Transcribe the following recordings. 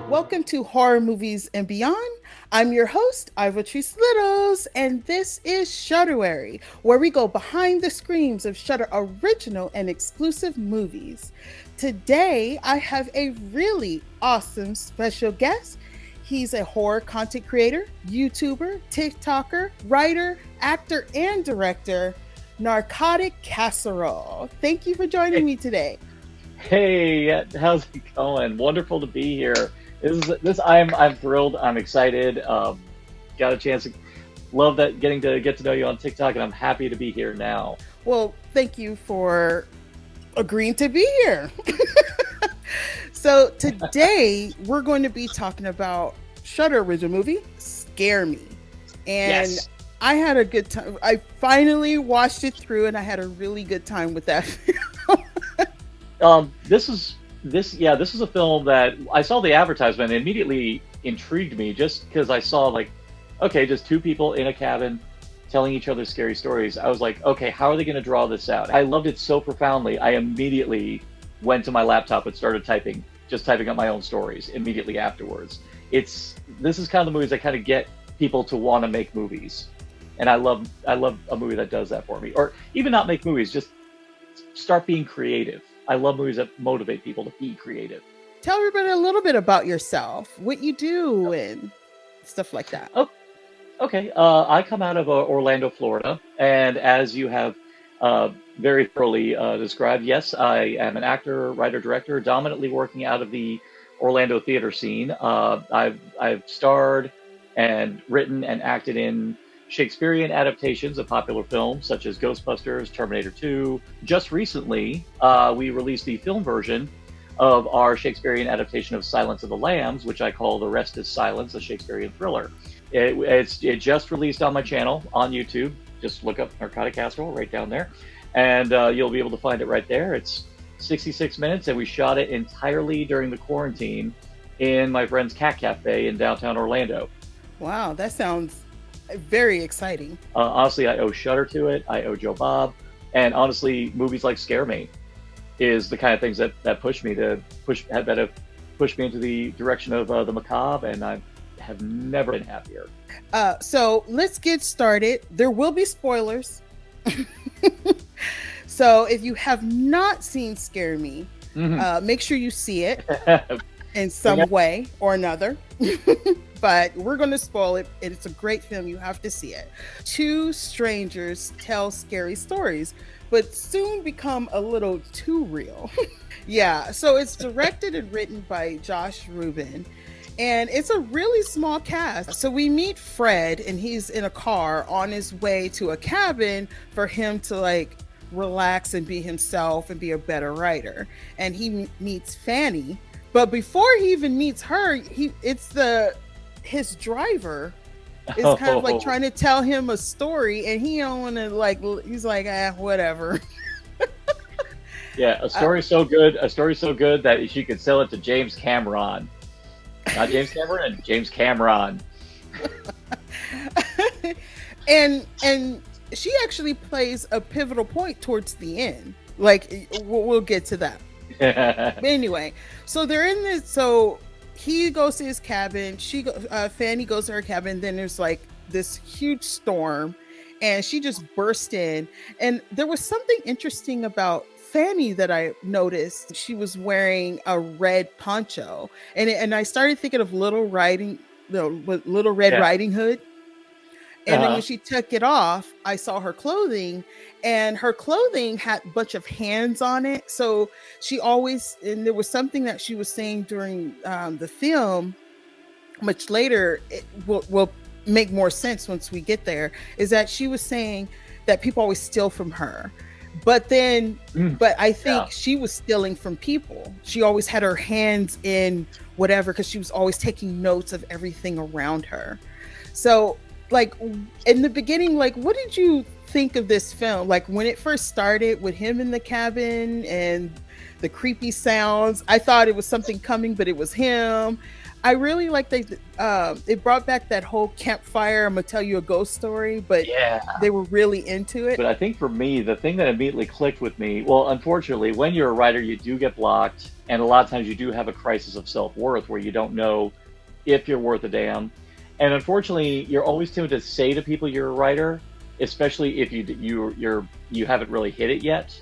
Welcome to Horror Movies and Beyond. I'm your host, Ivotres Littles, and this is Shudderary, where we go behind the screens of Shudder original and exclusive movies. Today, I have a really awesome special guest. He's a horror content creator, YouTuber, TikToker, writer, actor, and director, Narcotic Casserole. Thank you for joining me today. Hey, how's it going? Wonderful to be here. I'm thrilled. I'm excited. Got a chance to love that getting to get to know you on TikTok, and I'm happy to be here now. Well, thank you for agreeing to be here. So today we're going to be talking about Shudder original movie, Scare Me. And Yes. I had a good time. I finally watched it through and I had a really good time with that film. This is a film that I saw the advertisement and immediately intrigued me just because I saw okay, just two people in a cabin telling each other scary stories. I was like, okay, how are they going to draw this out? I loved it so profoundly. I immediately went to my laptop and started typing up my own stories immediately afterwards. This is kind of the movies that kind of get people to want to make movies. And I love a movie that does that for me. Or even not make movies, just start being creative. I love movies that motivate people to be creative. Tell everybody a little bit about yourself, what you do, and stuff like that. Oh, okay. I come out of Orlando, Florida, and as you have very thoroughly described, yes, I am an actor, writer, director, dominantly working out of the Orlando theater scene. I've starred and written and acted in Shakespearean adaptations of popular films such as Ghostbusters, Terminator 2. Just recently, we released the film version of our Shakespearean adaptation of Silence of the Lambs, which I call The Rest is Silence, a Shakespearean thriller. It just released on my channel on YouTube. Just look up Narcotic Casserole right down there, and you'll be able to find it right there. It's 66 minutes, and we shot it entirely during the quarantine in my friend's Cat Cafe in downtown Orlando. Wow, that sounds very exciting. Honestly, I owe Shudder to it. I owe Joe Bob. And honestly, movies like Scare Me is the kind of things that push me to have pushed me into the direction of the macabre, and I have never been happier. So let's get started. There will be spoilers. So if you have not seen Scare Me, make sure you see it in some way or another. But we're going to spoil it. It's a great film. You have to see it. Two strangers tell scary stories, but soon become a little too real. Yeah. So it's directed and written by Josh Rubin. And it's a really small cast. So we meet Fred, and he's in a car on his way to a cabin for him to relax and be himself and be a better writer. And he meets Fanny. But before he even meets her, his driver is kind of trying to tell him a story, and he don't want to he's like, whatever. Yeah, a story so good that she could sell it to James Cameron. Not James Cameron, James Cameron. and she actually plays a pivotal point towards the end. We'll get to that. But anyway, so they're in this. So he goes to his cabin. Fanny goes to her cabin. Then there's this huge storm, and she just burst in. And there was something interesting about Fanny that I noticed. She was wearing a red poncho, and I started thinking of Little Red Riding Hood. And then when she took it off, I saw her clothing, and her clothing had a bunch of hands on it. So and there was something that she was saying during the film, much later, it will make more sense once we get there, is that she was saying that people always steal from her. But I think she was stealing from people. She always had her hands in whatever, because she was always taking notes of everything around her. So in the beginning, what did you think of this film? When it first started with him in the cabin and the creepy sounds, I thought it was something coming, but it was him. I really like it brought back that whole campfire, I'm gonna tell you a ghost story, but Yeah. they were really into it. But I think for me, the thing that immediately clicked with me, well, unfortunately, when you're a writer, you do get blocked, and a lot of times you do have a crisis of self-worth where you don't know if you're worth a damn. And unfortunately, you're always tempted to say to people you're a writer, especially if you haven't really hit it yet,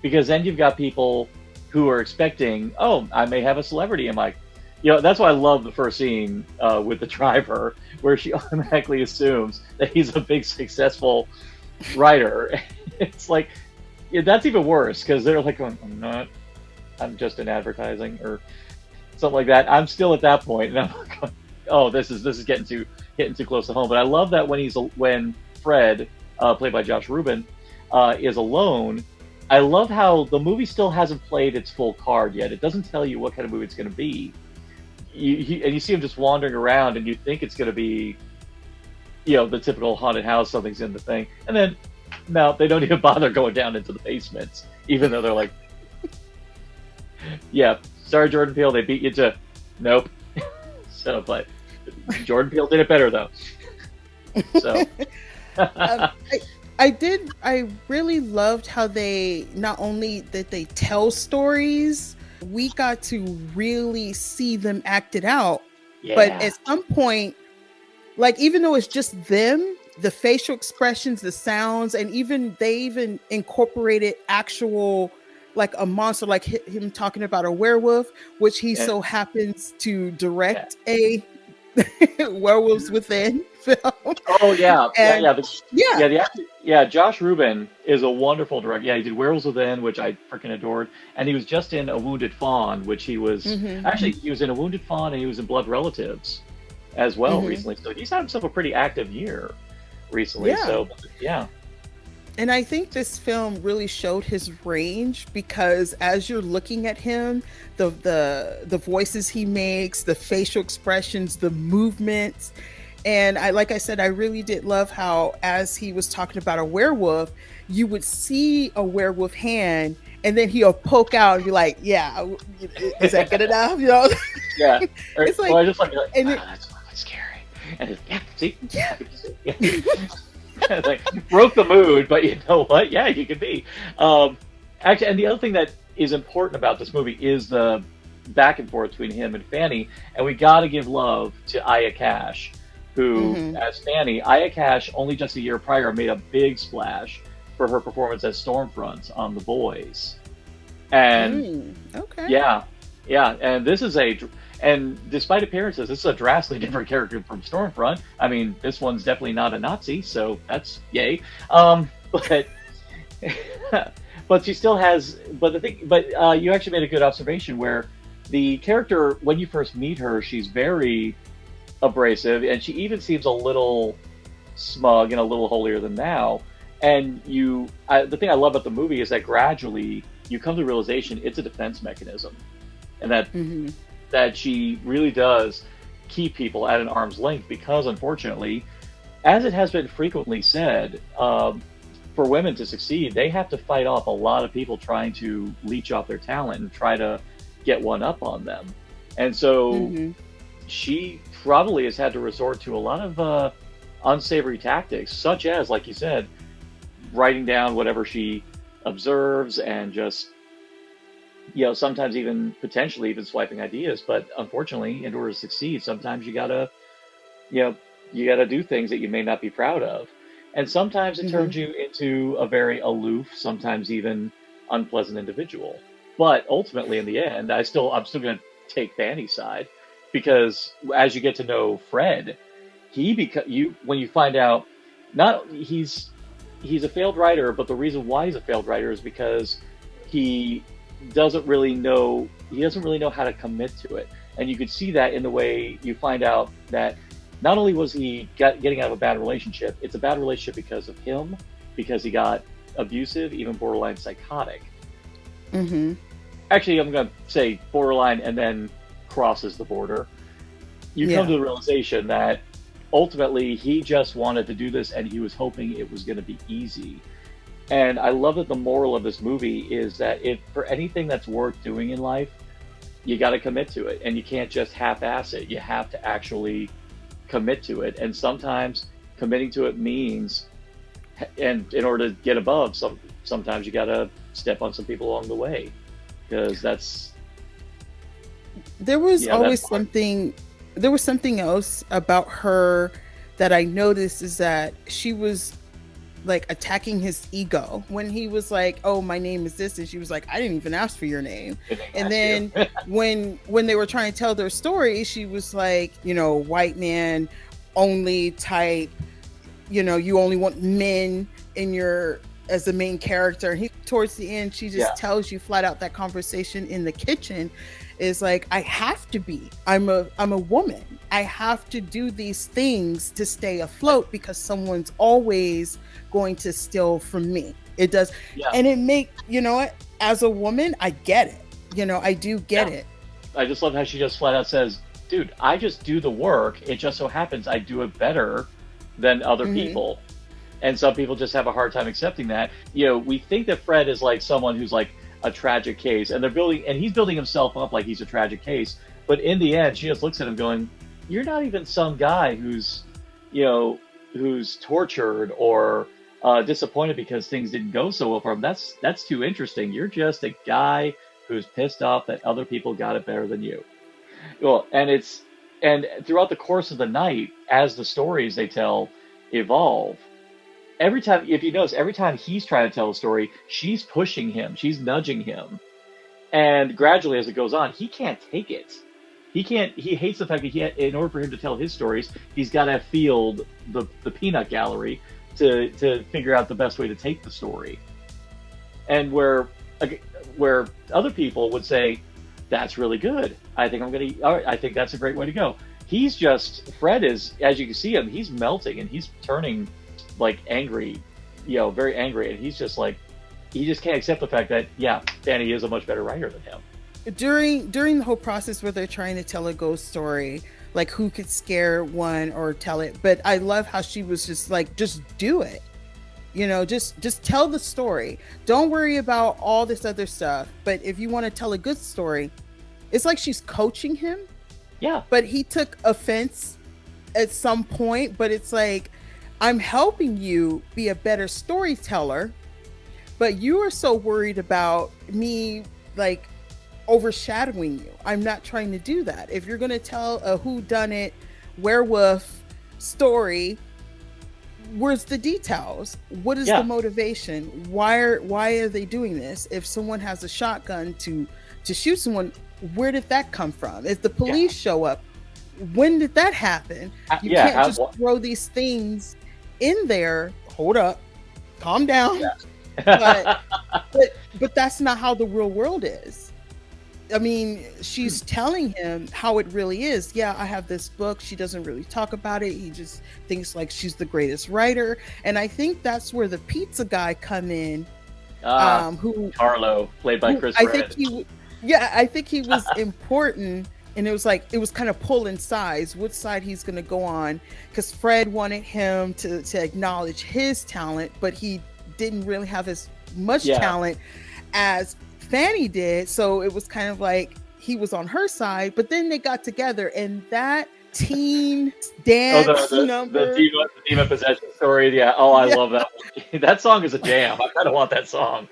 because then you've got people who are expecting, oh, I may have a celebrity in my, that's why I love the first scene with the driver, where she automatically assumes that he's a big successful writer. It's like, that's even worse because they're like, going, I'm not, I'm just in advertising or something like that. I'm still at that point, and I'm going, oh, this is getting too close to home. But I love that when Fred, played by Josh Rubin, is alone. I love how the movie still hasn't played its full card yet. It doesn't tell you what kind of movie it's going to be. And you see him just wandering around, and you think it's going to be, the typical haunted house, something's in the thing, and then no, they don't even bother going down into the basements, even though they're like, yeah, sorry, Jordan Peele, they beat you to, nope. So, but Jordan Peele did it better though. So. I really loved how they, not only that they tell stories, we got to really see them acted out. Yeah. But at some point, like, even though it's just them, the facial expressions, the sounds, and they even incorporated actual, like a monster, like him talking about a werewolf, which he so happens to direct a Werewolves Within film. Oh yeah, and, Josh Rubin is a wonderful director. Yeah, he did Werewolves Within, which I freaking adored, and he was just in A Wounded Fawn, which he was actually he was in A Wounded Fawn, and he was in Blood Relatives as well recently. So he's had himself a pretty active year recently. Yeah. So yeah. And I think this film really showed his range, because as you're looking at him, the voices he makes, the facial expressions, the movements, and like I said, I really did love how, as he was talking about a werewolf, you would see a werewolf hand, and then he'll poke out and be like, "Yeah, is that good enough?" Yeah. It's like, I just like, and that's fucking scary. And see, yeah. Like, broke the mood, but you know what? Yeah, you could be. Actually, and the other thing that is important about this movie is the back and forth between him and Fanny, and we got to give love to Aya Cash, who, as Fanny, Aya Cash only just a year prior made a big splash for her performance as Stormfront on The Boys, and and this is and despite appearances, this is a drastically different character from Stormfront. I mean, this one's definitely not a Nazi, so that's yay. But but she still has. But you actually made a good observation where the character, when you first meet her, she's very abrasive, and she even seems a little smug and a little holier than thou. And the thing I love about the movie is that gradually you come to the realization it's a defense mechanism, and that she really does keep people at an arm's length, because unfortunately, as it has been frequently said, for women to succeed, they have to fight off a lot of people trying to leech off their talent and try to get one up on them. And so she probably has had to resort to a lot of unsavory tactics, such as, like you said, writing down whatever she observes and just, sometimes even potentially even swiping ideas. But unfortunately, in order to succeed, sometimes you gotta do things that you may not be proud of. And sometimes it turns you into a very aloof, sometimes even unpleasant individual. But ultimately, in the end, I'm still going to take Fanny's side, because as you get to know Fred, when you find out, he's a failed writer, but the reason why he's a failed writer is because he doesn't really know how to commit to it. And you could see that in the way you find out that not only was he getting out of a bad relationship, it's a bad relationship because of him, because he got abusive, even borderline psychotic. Actually, I'm going to say borderline and then crosses the border. You come to the realization that ultimately he just wanted to do this, and he was hoping it was going to be easy. And I love that the moral of this movie is that for anything that's worth doing in life, you got to commit to it, and you can't just half-ass it. You have to actually commit to it, and sometimes committing to it means, and in order to get above, sometimes you got to step on some people along the way, because there was always that's something. There was something else about her that I noticed, is that she was like attacking his ego when he was like, "Oh, my name is this," and she was like, "I didn't even ask for your name." And then when they were trying to tell their story, she was like, white man only type, you only want men in your as the main character. And he, towards the end, she just tells you flat out, that conversation in the kitchen is like, I have to be. I'm a woman. I have to do these things to stay afloat, because someone's always going to steal from me. It does. And it what, as a woman, I get it. I do get it. I just love how she just flat out says, dude, I just do the work. It just so happens I do it better than other people. And some people just have a hard time accepting that. We think that Fred is like someone who's like a tragic case, and he's building himself up like he's a tragic case. But in the end, she just looks at him going, you're not even some guy who's tortured or disappointed because things didn't go so well for him. That's too interesting. You're just a guy who's pissed off that other people got it better than you. Well, and throughout the course of the night, as the stories they tell evolve, every time, if you notice, every time he's trying to tell a story, she's pushing him, she's nudging him. And gradually, as it goes on, he can't take it. He hates the fact that in order for him to tell his stories, he's got to field the peanut gallery to figure out the best way to take the story. And where other people would say, that's really good. I think that's a great way to go. Fred is, as you can see him, he's melting and he's turning like angry, very angry. And he's just like, he just can't accept the fact that, Danny is a much better writer than him. During the whole process where they're trying to tell a ghost story, like who could scare one or tell it. But I love how she was just like, just do it. Just tell the story. Don't worry about all this other stuff. But if you want to tell a good story, it's like she's coaching him. Yeah. But he took offense at some point. But it's like, I'm helping you be a better storyteller. But you are so worried about me, like, overshadowing you. I'm not trying to do that. If you're going to tell a whodunit werewolf story, where's the details? What is the motivation? Why are they doing this? If someone has a shotgun to shoot someone, where did that come from? If the police show up, when did that happen? You can't just throw these things in there. Hold up, calm down. But that's not how the real world is. I mean, she's telling him how it really is. Yeah, I have this book. She doesn't really talk about it. He just thinks like she's the greatest writer. And I think that's where the pizza guy come in. Carlo, played by Chris Pratt. I think he was important. And it was kind of pulling sides, which side he's going to go on. Because Fred wanted him to acknowledge his talent, but he didn't really have as much talent as Fanny did. So it was kind of like he was on her side, but then they got together, and that teen dance number, the demon possession story. Yeah. Oh, I love that. That song is a jam. I kind of want that song.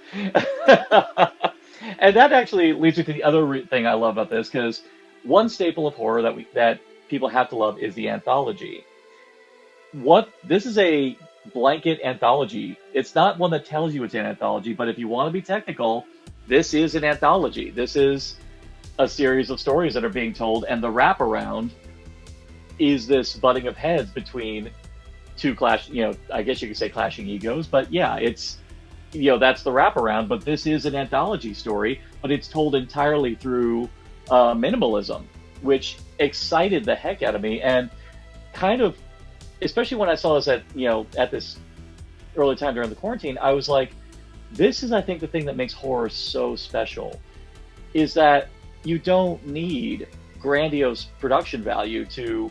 And that actually leads me to the other thing I love about this, because one staple of horror that people have to love is the anthology. This is a blanket anthology. It's not one that tells you it's an anthology, but if you want to be technical, this is an anthology. This is a series of stories that are being told, and the wraparound is this butting of heads between two I guess you could say clashing egos, but it's, that's the wraparound. But this is an anthology story, but it's told entirely through minimalism, which excited the heck out of me, and kind of, especially when I saw this at this early time during the quarantine, I was like, this is, I think, the thing that makes horror so special, is that you don't need grandiose production value to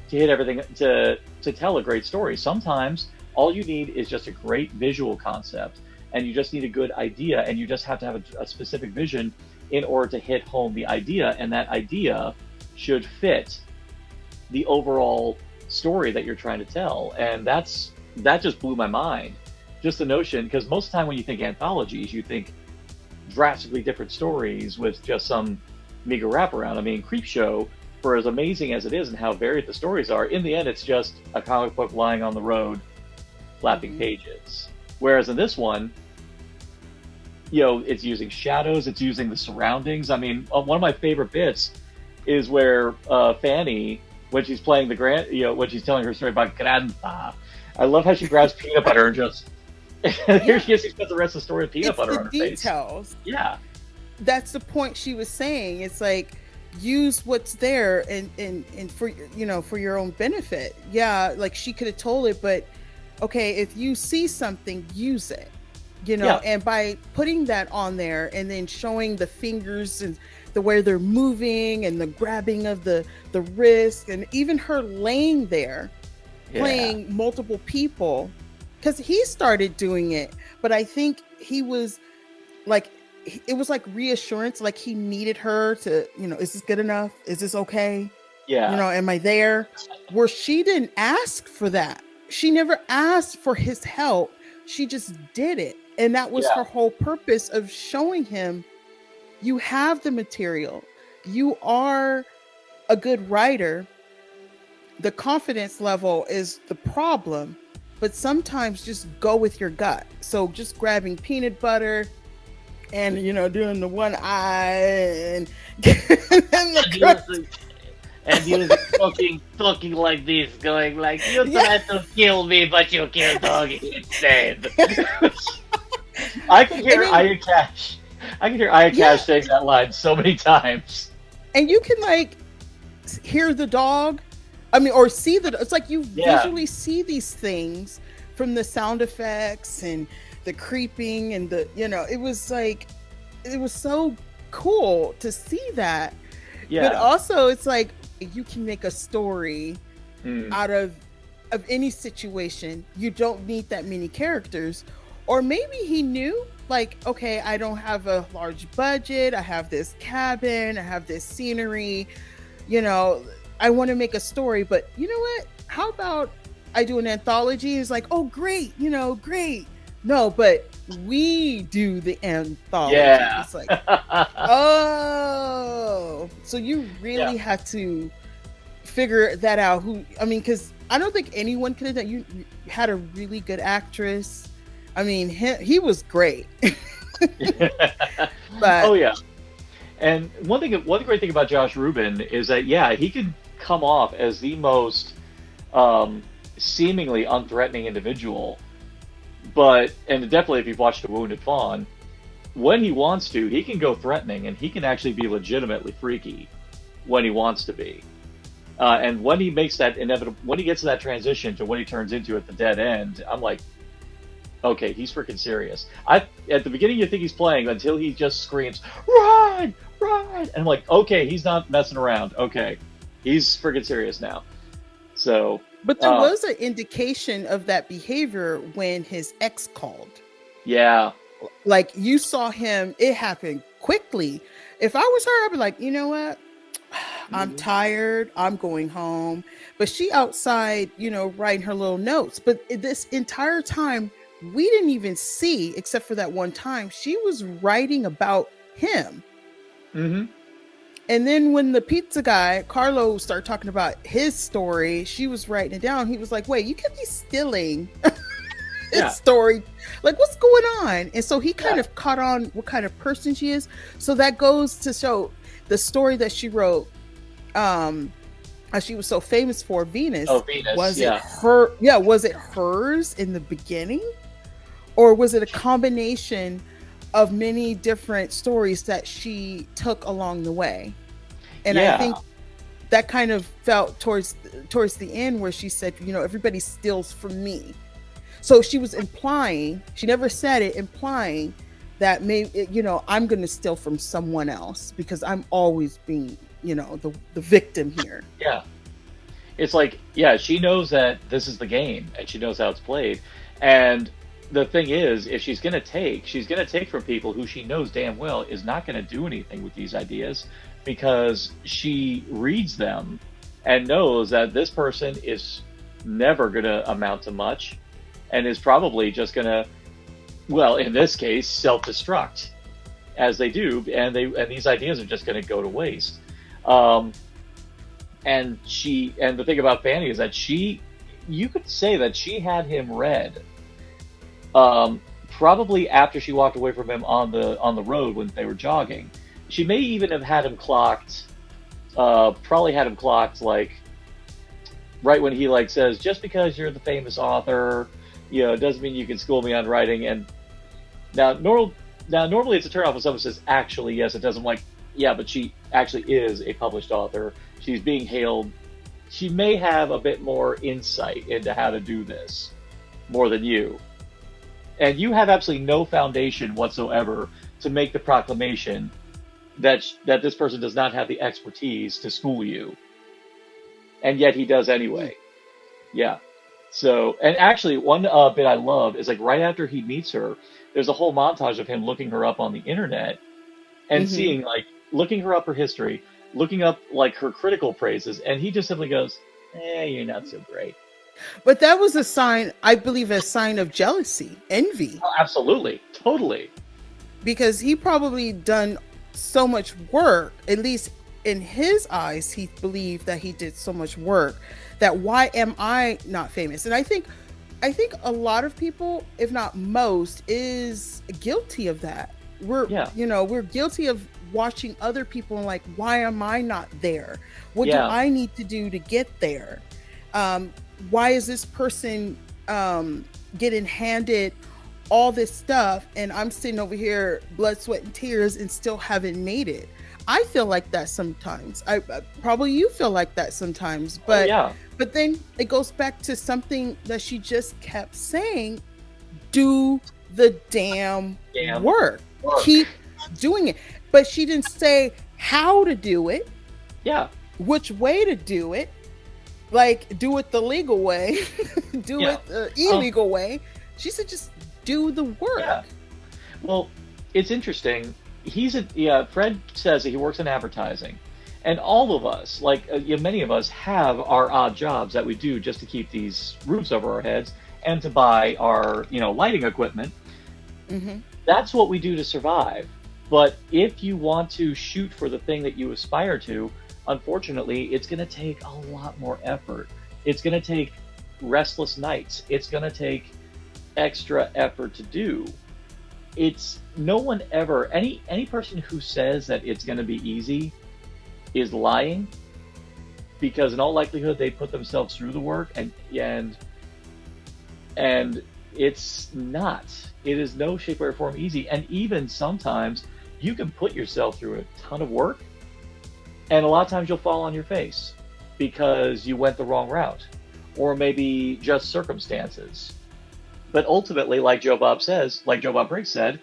hit everything, to tell a great story. Sometimes all you need is just a great visual concept, and you just need a good idea, and you just have to have a specific vision in order to hit home the idea, and that idea should fit the overall story that you're trying to tell. And that just blew my mind. Just the notion, because most of the time when you think anthologies, you think drastically different stories with just some meager wraparound. I mean, Creepshow, for as amazing as it is and how varied the stories are, in the end, it's just a comic book lying on the road, flapping pages. Whereas in this one, it's using shadows, it's using the surroundings. I mean, one of my favorite bits is where Fanny, when she's playing when she's telling her story about Grandpa, I love how she grabs peanut butter and just here she is. She spends the rest of the story with peanut butter on her face. Details. Yeah, that's the point she was saying. It's like, use what's there and for for your own benefit. Yeah, like she could have told it, but okay, if you see something, use it. And by putting that on there and then showing the fingers and the way they're moving and the grabbing of the wrist, and even her laying there playing multiple people, because he started doing it, but I think he was like, it was like reassurance, like he needed her to, is this good enough? Is this okay? Yeah. Am I there? Where she didn't ask for that. She never asked for his help. She just did it. And that was her whole purpose of showing him, you have the material. You are a good writer. The confidence level is the problem. But sometimes just go with your gut. So just grabbing peanut butter and, doing the one eye and and he was talking like this, going like, you tried to kill me, but you killed Doggy instead. I can hear Aya Cash. Saying that line so many times. And you can like hear the dog. I mean, or see it's like you visually see these things from the sound effects and the creeping and it was like, it was so cool to see that. Yeah. But also it's like, you can make a story out of any situation. You don't need that many characters. Or maybe he knew, like, okay, I don't have a large budget. I have this cabin. I have this scenery. I want to make a story, but you know what? How about I do an anthology? It's like, oh, great, great. No, but we do the anthology. Yeah. It's like, oh, so you really had to figure that out. Because I don't think anyone could have done. You had a really good actress. I mean, he was great. But oh yeah. And one great thing about Josh Rubin is that he could come off as the most seemingly unthreatening individual, and definitely if you've watched A Wounded Fawn, when he wants to, he can go threatening, and he can actually be legitimately freaky when he wants to be. And when he makes that when he gets to that transition to when he turns into at the dead end, I'm like, okay, he's freaking serious. At the beginning, you think he's playing until he just screams, "Run! Run!" And I'm like, okay, he's not messing around. Okay, he's freaking serious now. So, but there was an indication of that behavior when his ex called. Yeah, like you saw him. It happened quickly. If I was her, I'd be like, you know what? I'm tired. I'm going home. But she outside, writing her little notes. But this entire time, we didn't even see, except for that one time, she was writing about him. Mm-hmm. And then when the pizza guy, Carlo, started talking about his story, she was writing it down. He was like, wait, you could be stealing his story. Like, what's going on? And so he kind of caught on what kind of person she is. So that goes to show the story that she wrote, she was so famous for, Venus. Oh, Venus. Was it her? Yeah. Was it hers in the beginning? Or was it a combination of many different stories that she took along the way? And I think that kind of felt towards the end where she said, everybody steals from me. So she was implying, she never said it, implying that maybe, I'm going to steal from someone else because I'm always being, the victim here. Yeah. It's like, she knows that this is the game and she knows how it's played. And the thing is, if she's gonna take from people who she knows damn well is not gonna do anything with these ideas, because she reads them and knows that this person is never gonna amount to much, and is probably just gonna, well, in this case, self-destruct, as they do, and these ideas are just gonna go to waste. Um, and the thing about Fanny is that you could say that she had him read, probably after she walked away from him on the road when they were jogging. She may even have had him clocked, probably had him clocked like right when he like says, just because you're the famous author, it doesn't mean you can school me on writing. And now normally it's a turnoff when someone says, actually, yes, it doesn't. Like, yeah, but she actually is a published author. She's being hailed. She may have a bit more insight into how to do this more than you. And you have absolutely no foundation whatsoever to make the proclamation that this person does not have the expertise to school you. And yet he does anyway. Yeah. So, and actually one bit I love is like right after he meets her, there's a whole montage of him looking her up on the internet and seeing like, looking her up her history, looking up like her critical praises, and he just simply goes, you're not so great. But that was a sign, I believe, a sign of jealousy, envy. Oh, absolutely. Totally. Because he probably done so much work, at least in his eyes, he believed that he did so much work, that why am I not famous? And I think a lot of people, if not most, is guilty of that. We're guilty of watching other people and like, why am I not there? What do I need to do to get there? Why is this person getting handed all this stuff and I'm sitting over here blood, sweat, and tears and still haven't made it? I feel like that sometimes. I probably you feel like that sometimes, but but then it goes back to something that she just kept saying: do the damn work. Keep doing it. But she didn't say how to do it. Yeah. Which way to do it. Like, do it the legal way, do it the illegal way. She said, just do the work. Yeah. Well, it's interesting. Fred says that he works in advertising, and all of us, like many of us, have our odd jobs that we do just to keep these roofs over our heads and to buy our, lighting equipment. Mm-hmm. That's what we do to survive. But if you want to shoot for the thing that you aspire to, unfortunately, it's going to take a lot more effort. It's going to take restless nights. It's going to take extra effort to do. It's no one ever, any person who says that it's going to be easy is lying, because in all likelihood they put themselves through the work, and it's not. It is no shape, way, or form easy. And even sometimes you can put yourself through a ton of work, and a lot of times you'll fall on your face because you went the wrong route, or maybe just circumstances. But ultimately, like Joe Bob Briggs said,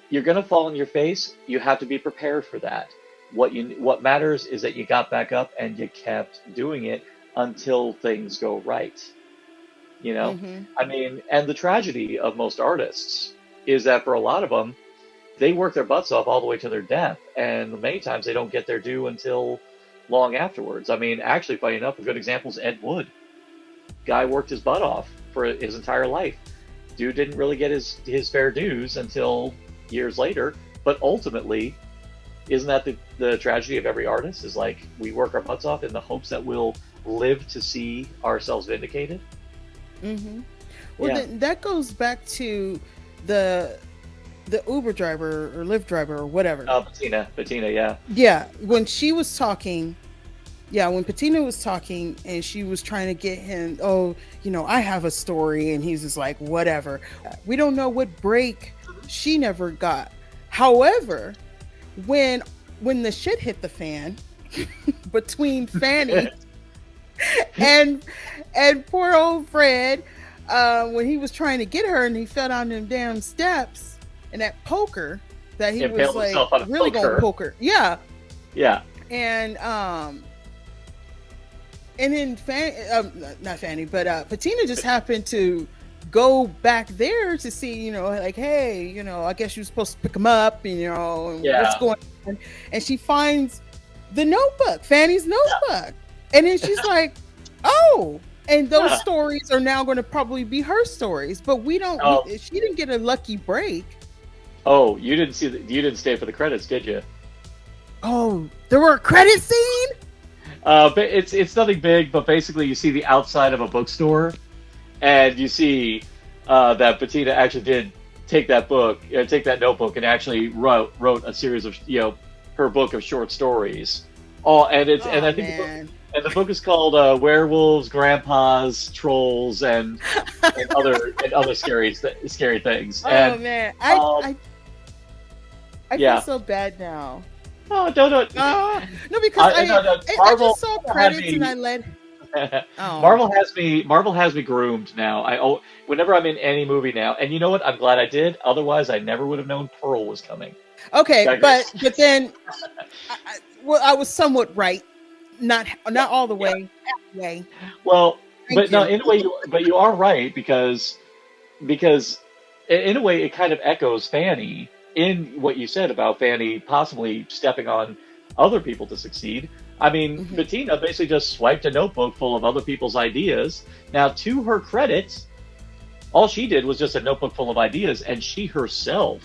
you're going to fall on your face. You have to be prepared for that. What matters is that you got back up and you kept doing it until things go right. Mm-hmm. I mean, and the tragedy of most artists is that for a lot of them, they work their butts off all the way to their death, and many times they don't get their due until long afterwards. I mean, actually, funny enough, a good example is Ed Wood. Guy worked his butt off for his entire life. Dude didn't really get his fair dues until years later, but ultimately, isn't that the tragedy of every artist? Is like, we work our butts off in the hopes that we'll live to see ourselves vindicated. Mm-hmm. Well, then that goes back to the Uber driver or Lyft driver or whatever. Bettina, yeah. Yeah, when she was talking, when Bettina was talking and she was trying to get him, I have a story, and he's just like, whatever. We don't know what break she never got. However, when the shit hit the fan between Fanny and poor old Fred, when he was trying to get her and he fell down them damn steps, and that poker that he was like really gonna poker. Yeah. And then not Fanny, but Bettina just happened to go back there to see, like, hey, I guess you're supposed to pick him up, and what's Yeah. going on. And she finds the notebook, Fanny's notebook. And then she's like, oh, and those Yeah. stories are now going to probably be her stories, but Oh. she didn't get a lucky break. Oh, you didn't you didn't stay for the credits, did you? Oh, there were a credit scene? But it's nothing big, but basically you see the outside of a bookstore, and you see that Bettina actually did take that notebook, and actually wrote a series of her book of short stories. And I think Man. the book is called Werewolves, Grandpas, Trolls, and other scary things. Oh, And man. I yeah. feel so bad now. No, don't. No, because I Marvel just saw had credits me- and I let. Oh. Marvel has me groomed now. Whenever I'm in any movie now, and you know what? I'm glad I did. Otherwise, I never would have known Pearl was coming. Okay, Digress. but then, I was somewhat right. Not all the way. Halfway. Well, Thank but no, you. in a way, you are right because in a way it kind of echoes Fanny in what you said about Fanny possibly stepping on other people to succeed. I mean, Mhm. Bettina basically just swiped a notebook full of other people's ideas. Now, to her credit, all she did was just a notebook full of ideas, and she herself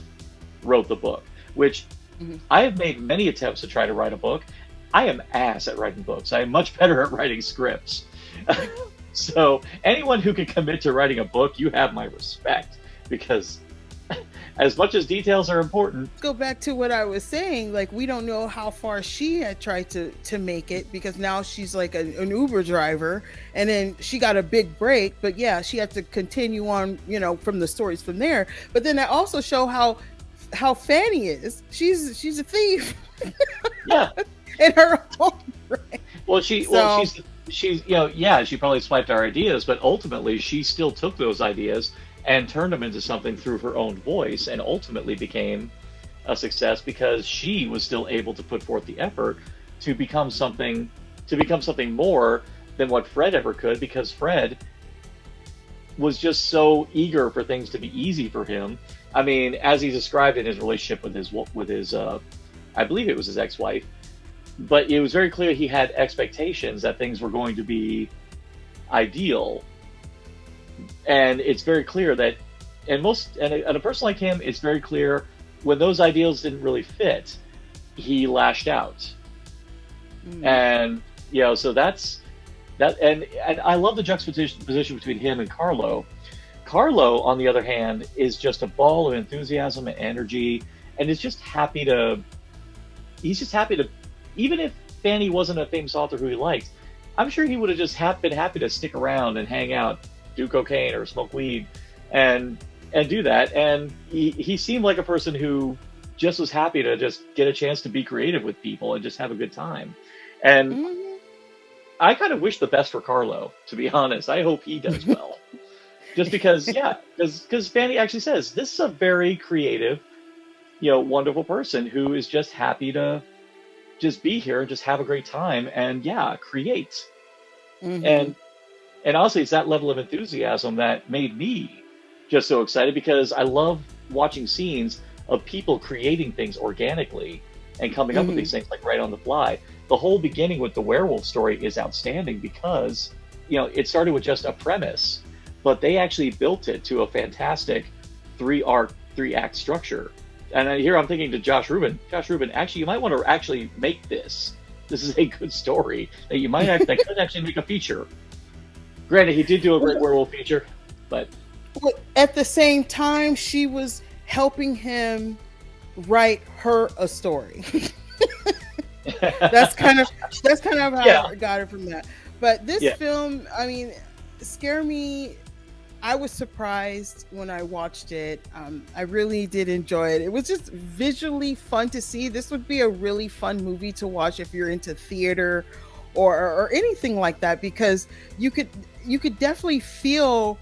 wrote the book, which Mhm. I have made many attempts to try to write a book. I am ass at writing books. I am much better at writing scripts. So anyone who can commit to writing a book, you have my respect, because as much as details are important, Go back to what I was saying. Like, we don't know how far she had tried to make it, because now she's like an Uber driver, and then she got a big break. But yeah, she had to continue on, from the stories from there. But then that also show how Fanny is. She's a thief yeah. in her own right. Well, So- she's she probably swiped our ideas, but ultimately she still took those ideas and turned them into something through her own voice, and ultimately became a success because she was still able to put forth the effort to become something more than what Fred ever could, because Fred was just so eager for things to be easy for him. I mean, as he described in his relationship with his I believe it was his ex-wife, but it was very clear he had expectations that things were going to be ideal. And it's very clear that, and a person like him, it's very clear when those ideals didn't really fit, he lashed out. Mm. And so that's that. And I love the juxtaposition between him and Carlo. Carlo, on the other hand, is just a ball of enthusiasm and energy, and is just happy to. He's just happy to, even if Fanny wasn't a famous author who he liked, I'm sure he would have just been happy to stick around and hang out, do cocaine or smoke weed, and do that. And he seemed like a person who just was happy to just get a chance to be creative with people and just have a good time. And Mhm. I kind of wish the best for Carlo, to be honest. I hope he does well. Just because, because Fanny actually says this is a very creative, wonderful person who is just happy to just be here and just have a great time and create. Mhm. And honestly, it's that level of enthusiasm that made me just so excited, because I love watching scenes of people creating things organically and coming up with these things like right on the fly. The whole beginning with the werewolf story is outstanding because, it started with just a premise, but they actually built it to a fantastic 3-act structure. And here I'm thinking to Josh Rubin, actually, you might want to actually make this. This is a good story that you might that could actually make a feature. Granted, he did do a great werewolf feature, but At the same time, she was helping him write her a story. that's kind of how I got it from that. But this film, I mean, Scare Me. I was surprised when I watched it. I really did enjoy it. It was just visually fun to see. This would be a really fun movie to watch if you're into theater or anything like that, because you could definitely feel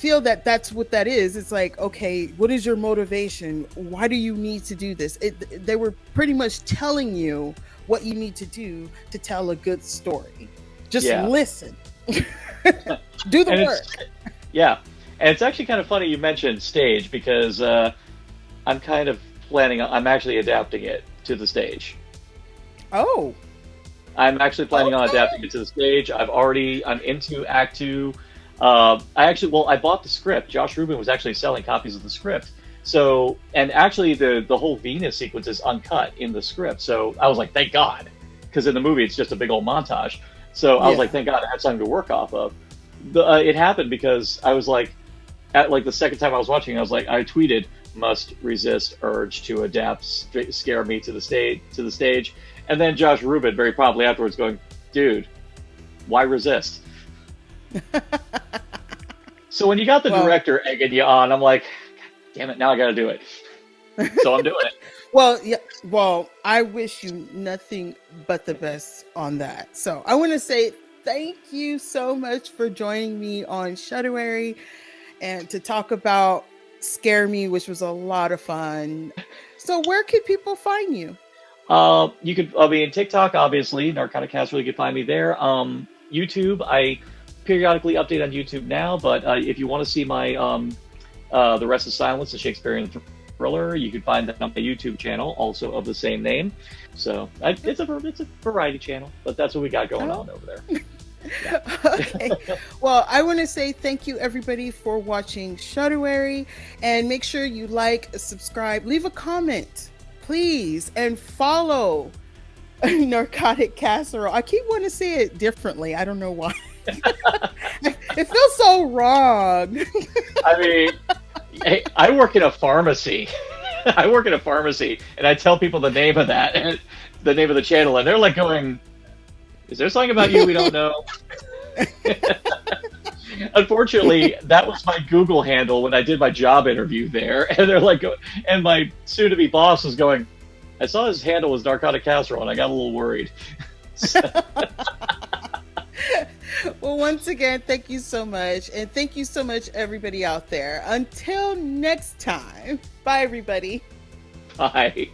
that that's what that is. It's like, okay, what is your motivation? Why do you need to do this? They were pretty much telling you what you need to do to tell a good story. Just listen. Do the work. Yeah. And it's actually kind of funny you mentioned stage because I'm kind of I'm actually adapting it to the stage. Oh. I'm actually planning on Okay. adapting it to the stage. I'm into Act Two. I bought the script. Josh Rubin was actually selling copies of the script. So, and actually, the whole Venus sequence is uncut in the script. So I was like, thank God, because in the movie it's just a big old montage. So I was like, thank God I have something to work off of. It happened because I was like, at like the second time I was watching, I was like, I tweeted, "Must resist urge to adapt, scare me to the stage." And then Josh Rubin very promptly afterwards going, dude, why resist? So when you got the director egging you on, I'm like, God damn it, now I got to do it. So I'm doing it. Well, yeah. Well, I wish you nothing but the best on that. So I want to say thank you so much for joining me on Shudderary and to talk about Scare Me, which was a lot of fun. So where could people find you? You could, I mean, TikTok, obviously, Narcotic Casserole, you can find me there. YouTube, I periodically update on YouTube now, but if you want to see my The Rest of Silence, a Shakespearean thriller, you can find that on my YouTube channel, also of the same name. So it's a variety channel, but that's what we got going on over there. Yeah. Okay. Well, I want to say thank you everybody for watching Shudderary, and make sure you like, subscribe, leave a comment, please, and follow Narcotic Casserole. I keep wanting to say it differently. I don't know why. It feels so wrong. I mean, hey, I work in a pharmacy. And I tell people the name of that, the name of the channel, and they're like going, is there something about you we don't know? Unfortunately, that was my Google handle when I did my job interview there. And they're like, and my soon-to-be boss was going, I saw his handle was Narcotic Casserole, and I got a little worried. Well, once again, thank you so much. And thank you so much, everybody out there. Until next time. Bye, everybody. Bye.